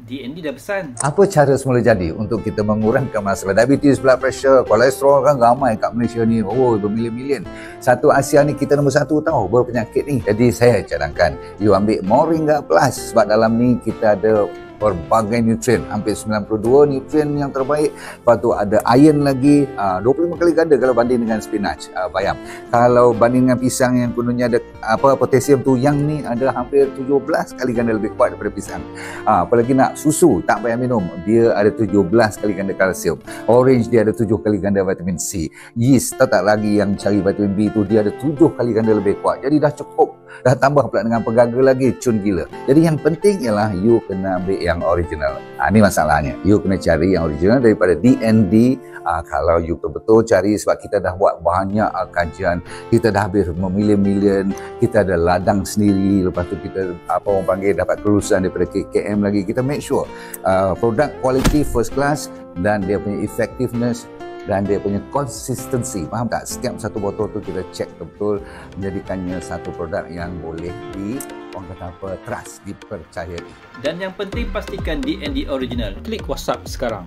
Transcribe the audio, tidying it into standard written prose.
DND dah pesan. Apa cara semula jadi untuk kita mengurangkan masalah diabetes, blood pressure, kolesterol? Kan ramai kat Malaysia ni, bermilion-milion. Satu Asia ni kita nombor 1 tahu berpenyakit ni. Jadi saya cadangkan you ambil Moringa Plus, sebab dalam ni kita ada berbagai nutrien, hampir 92 nutrien yang terbaik. Lepas tu ada iron lagi, 25 kali ganda kalau banding dengan spinach, bayam. Kalau banding dengan pisang yang kononnya ada potasium tu, yang ni ada hampir 17 kali ganda lebih kuat daripada pisang. Apalagi nak susu, tak payah minum, dia ada 17 kali ganda kalsium. Orange dia ada 7 kali ganda vitamin C. Yeast, tak lagi yang cari vitamin B tu, dia ada 7 kali ganda lebih kuat. Jadi dah cukup. Dah tambah pula dengan pegaga lagi, cun gila. Jadi yang penting ialah you kena ambil yang original. Ini masalahnya. You kena cari yang original daripada DND. Kalau you betul-betul cari, sebab kita dah buat banyak kajian, kita dah habis memilion-milion, kita ada ladang sendiri, lepas tu kita orang panggil dapat kelulusan daripada KKM lagi. Kita make sure produk quality first class dan dia punya effectiveness dan dia punya consistency. Faham tak? Setiap satu botol tu kita cek betul, menjadikannya satu produk yang boleh trust, dipercayai. Dan yang penting pastikan DND original. Klik WhatsApp sekarang.